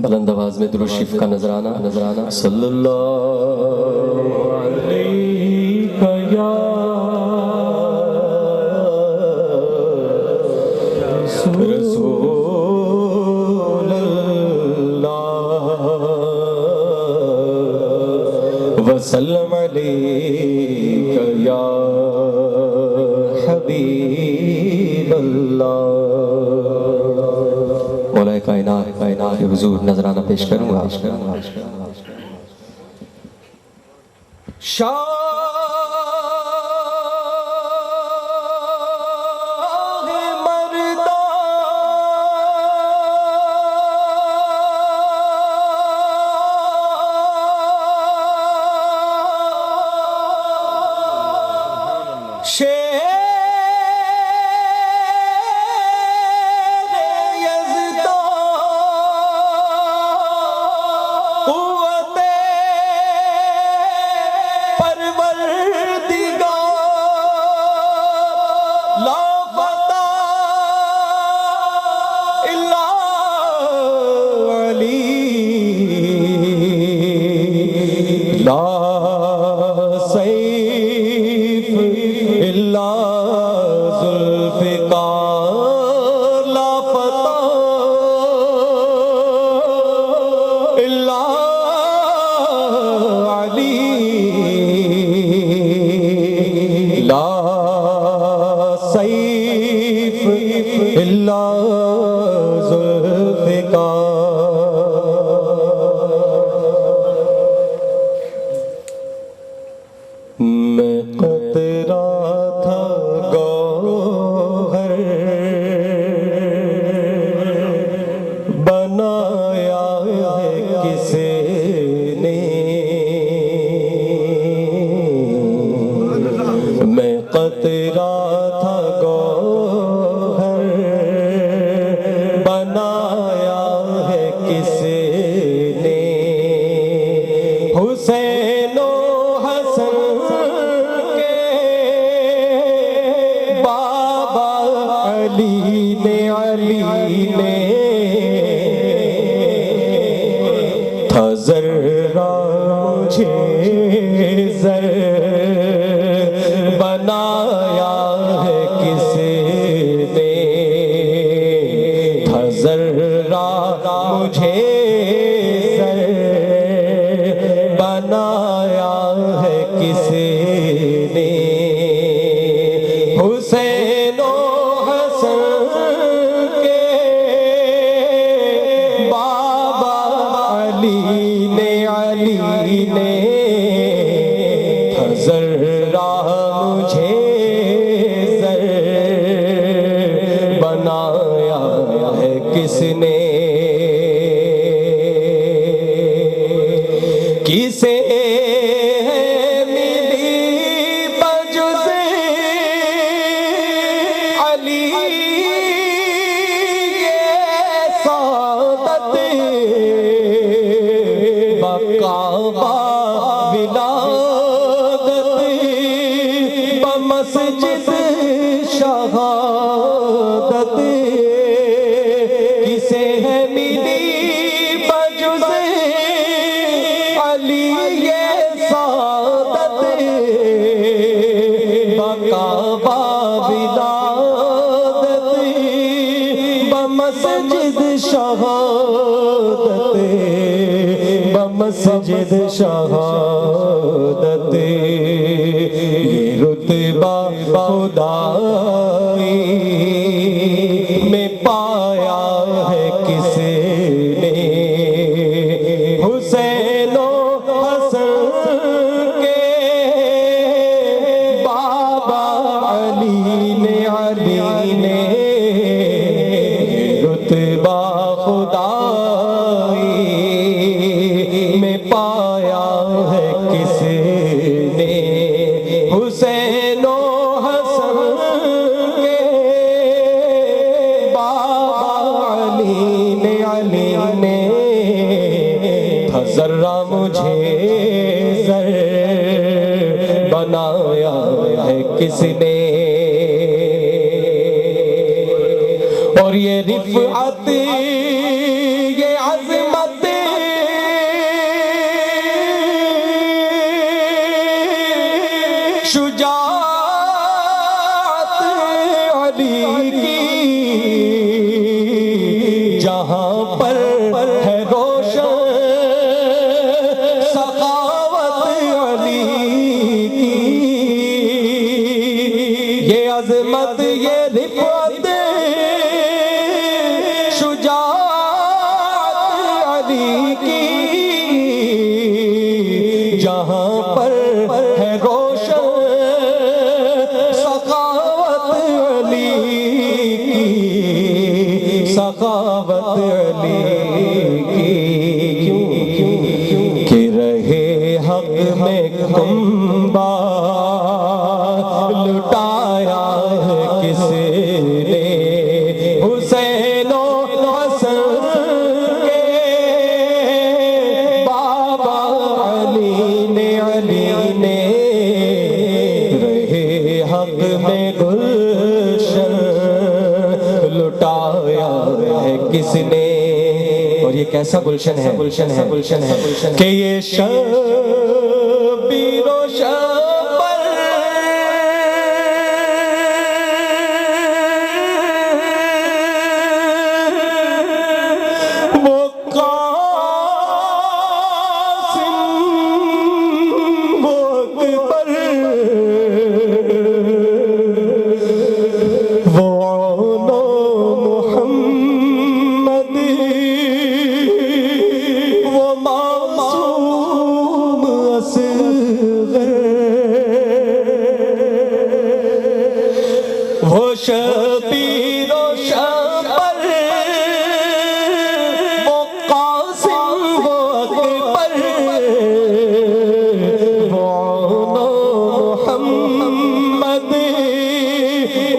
بلند آواز میں درود شریف کا نذرانہ صلی اللہ علیہ یا رسول اللہ وسلم علیہ یا حبیب اللہ۔ مولا کائنات کے حضور نذرانہ پیش کروں گا۔ شاہ مردہ مسجد شہادت یہ رتبہ خدائی میں پایا ہے کس نے؟ حسین و حسن کے بابا علی نے رتبہ خدائی میں پایا ہے کس نے؟ حسین و حسن کے بابا علی نے ذرہ مجھے زر بنایا ہے کس نے؟ اور یہ رفعت یہ عظمت علی کی جہاں پر ہے روشن سخاوت علی کی، سخاوت علی کی، کہ رہے حق میں کنبہ لٹایا ہے کس نے، حسین و حسن کے بابا علی نے رہے حق میں گلشن لٹایا ہے کس نے۔ اور یہ کیسا گلشن ہے، گلشن ہے، گلشن ہے، کہ یہ شبیر و شبر وہ قاسم وہ اکبر وہ محمد وہ معصوم اصغر وہ شبیر و شبر وہ قاسم وہ اکبر وہ محمد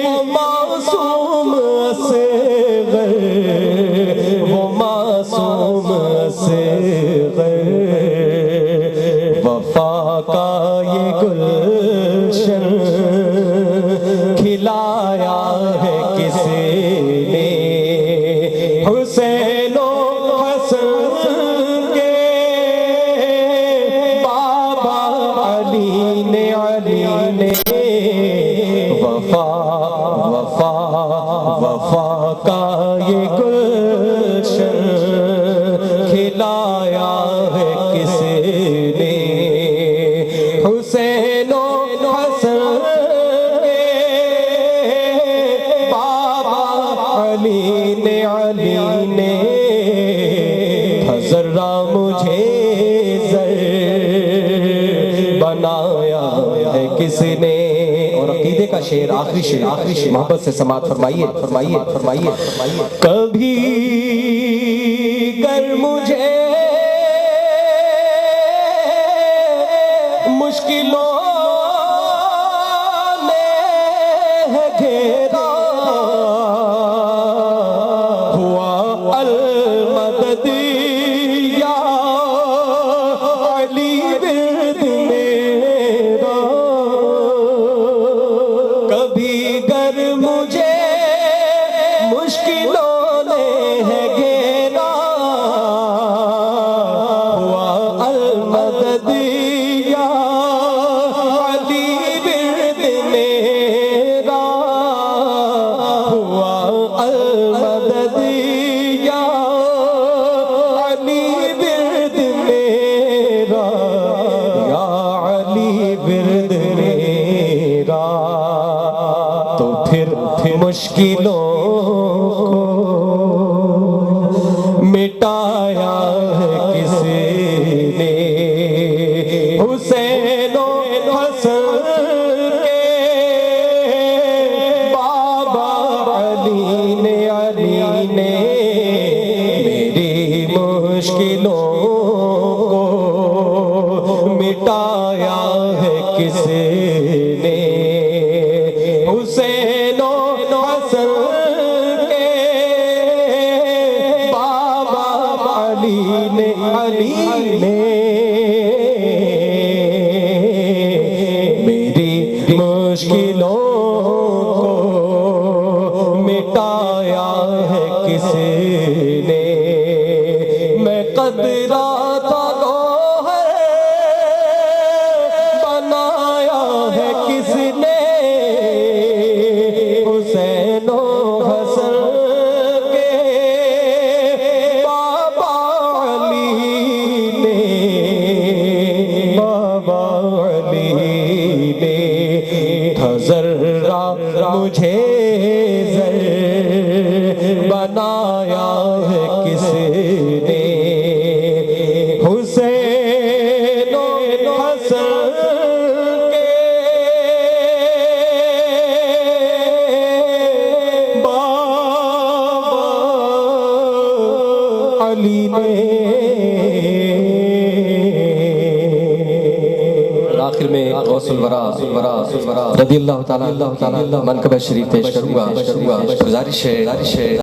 وہ معصوم اصغر وہ معصوم اصغر، وفا کا یہ گلشن کھلایا ہے کس نے، حسین و حسن کے بابا علی نے وفا کا یہ گلشن کھلایا ہے کس نے، حسین و حسن کے بابا علی نے ذرا مجھے زر بنایا ہے کس نے۔ اور عقیدے کا شعر، آخری شعر محبت سے سماعت فرمائیے۔ کبھی گر مجھے مشکلوں نے ہے گھیرا ہوا المدد یا علی ورد میرا، کبھی گر مجھے مشکلوں نے ہے گھیرا ہوا المدد یا علی ورد میرا، ہوا المدد یا علی ورد میرا، یا علی ورد میرا، تو پھر مشکلوں کو مٹایا ہے کس نے، حسین و حسن کے بابا علی نے میری مشکلوں کو مٹایا ہے کس نے، حسین و حسن کے بابا علی نے میری مشکلوں کو مٹایا ہے کس نے، میں قدرہ تھا گوہر بنایا ہے کس نے، حسین و حسن کے بابا علی نے، بابا علی نے ذرا مجھے زر بنایا ہے کس نے، علی نے آخر میں غوث الورا رضی اللہ تعالیٰ منقبہ شریف پیش کروں گا. گزارش ہے